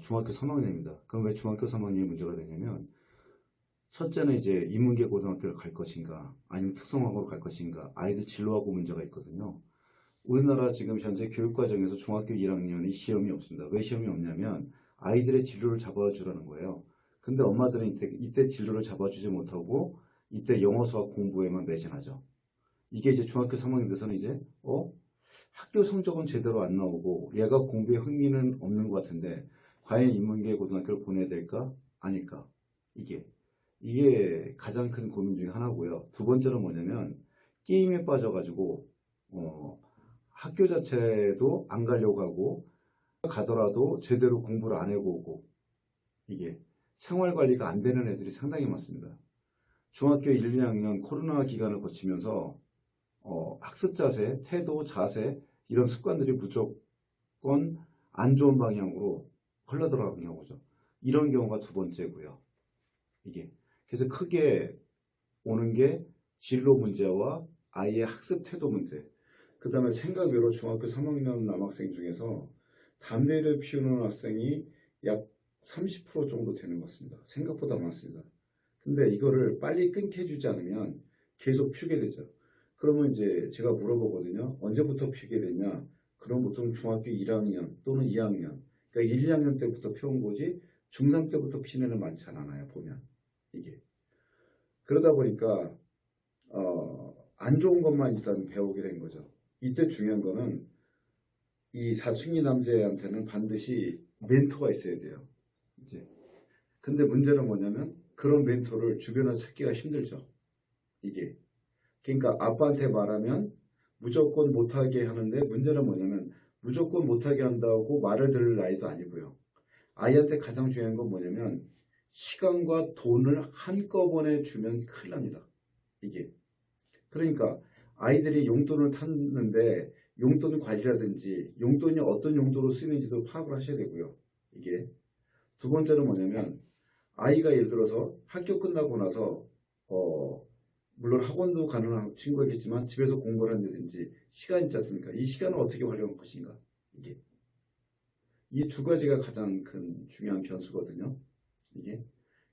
중학교 3학년입니다. 그럼 왜 중학교 3학년이 문제가 되냐면, 첫째는 이제 인문계 고등학교를 갈 것인가, 아니면 특성화고로 갈 것인가, 아이들 진로하고 문제가 있거든요. 우리나라 지금 현재 교육과정에서 중학교 1학년이 시험이 없습니다. 왜 시험이 없냐면, 아이들의 진로를 잡아주라는 거예요. 근데 엄마들은 이때 진로를 잡아주지 못하고, 이때 영어 수학 공부에만 매진하죠. 이게 이제 중학교 3학년 돼서는 이제, 학교 성적은 제대로 안 나오고 얘가 공부에 흥미는 없는 것 같은데 과연 인문계 고등학교를 보내야 될까? 아닐까? 이게 가장 큰 고민 중에 하나고요. 두 번째는 뭐냐면 게임에 빠져가지고 학교 자체도 안 가려고 하고 가더라도 제대로 공부를 안 해보고 이게 생활 관리가 안 되는 애들이 상당히 많습니다. 중학교 1, 2학년 코로나 기간을 거치면서 학습 자세, 태도, 자세 이런 습관들이 무조건 안 좋은 방향으로 흘러들어가는 경우죠. 이런 경우가 두 번째고요. 그래서 크게 오는 게 진로 문제와 아이의 학습 태도 문제. 그 다음에 생각 외로 중학교 3학년 남학생 중에서 담배를 피우는 학생이 약 30% 정도 되는 것 같습니다. 생각보다 많습니다. 근데 이거를 빨리 끊게 해주지 않으면 계속 피우게 되죠. 그러면 이제 제가 물어보거든요. 언제부터 피게 되냐? 그럼 보통 중학교 1학년 또는 2학년, 그러니까 1, 2학년 때부터 피운 거지 중3 때부터 피는 애는 많지 않아요. 보면 그러다 보니까 안 좋은 것만 일단 배우게 된 거죠. 이때 중요한 거는 이 사춘기 남자애한테는 반드시 멘토가 있어야 돼요. 근데 문제는 뭐냐면 그런 멘토를 주변에서 찾기가 힘들죠. 그러니까 아빠한테 말하면 무조건 못하게 하는데 문제는 뭐냐면 무조건 못하게 한다고 말을 들을 나이도 아니고요. 아이한테 가장 중요한 건 뭐냐면 시간과 돈을 한꺼번에 주면 큰일 납니다. 그러니까 아이들이 용돈을 탔는데 용돈 관리라든지 용돈이 어떤 용도로 쓰이는지도 파악을 하셔야 되고요. 두 번째는 뭐냐면 아이가 예를 들어서 학교 끝나고 나서 물론 학원도 가는 친구가 있겠지만 집에서 공부를 한다든지 시간이 있지 않습니까? 이 시간을 어떻게 활용할 것인가? 이 두 가지가 가장 큰 중요한 변수거든요.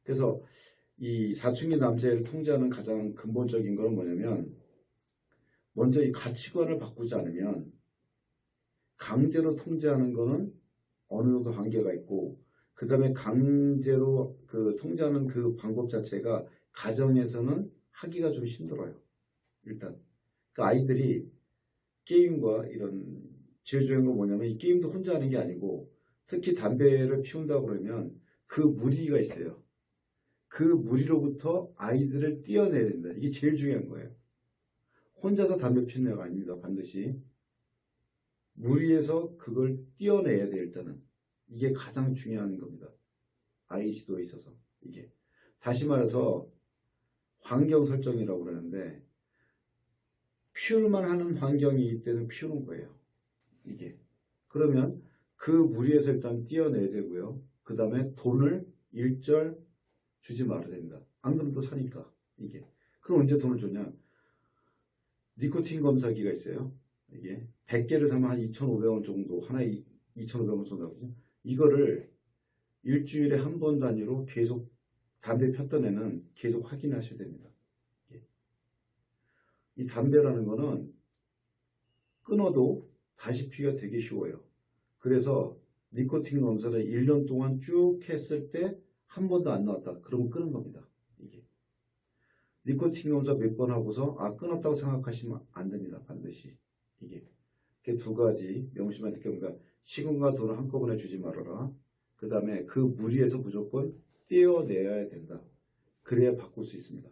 그래서 이 사춘기 남자애를 통제하는 가장 근본적인 건 뭐냐면 먼저 이 가치관을 바꾸지 않으면 강제로 통제하는 거는 어느 정도 한계가 있고 그 다음에 강제로 통제하는 그 방법 자체가 가정에서는 하기가 좀 힘들어요. 일단 그 아이들이 게임과 이런 제일 중요한 건 뭐냐면 이 게임도 혼자 하는 게 아니고 특히 담배를 피운다 그러면 그 무리가 있어요. 그 무리로부터 아이들을 떼어내야 된다. 이게 제일 중요한 거예요. 혼자서 담배 피우는 애가 아닙니다. 반드시 무리에서 그걸 떼어내야 돼. 일단은 이게 가장 중요한 겁니다. 아이 지도에 있어서 다시 말해서 환경 설정이라고 그러는데 피울만 하는 환경이기 때문에 피우는 거예요. 그러면 그 무리에서 일단 떼어내야 되고요. 그 다음에 돈을 일절 주지 말아야 됩니다. 안 그러면 또 사니까 그럼 언제 돈을 주냐? 니코틴 검사기가 있어요. 100개를 사면 한 2,500원 정도, 하나에 2,500원 정도 하거든요. 이거를 일주일에 한 번 단위로 계속 담배 폈던 애는 계속 확인하셔야 됩니다. 이 담배라는 거는 끊어도 다시 피기가 되게 쉬워요. 그래서 니코틴 검사를 1년 동안 쭉 했을 때 한 번도 안 나왔다. 그러면 끊은 겁니다. 니코틴 검사 몇 번 하고서 끊었다고 생각하시면 안 됩니다. 반드시. 그 두 가지 명심해야 될 경우가 시간과 돈을 한꺼번에 주지 말아라. 그 다음에 그 무리에서 무조건 떼어내야 된다. 그래야 바꿀 수 있습니다.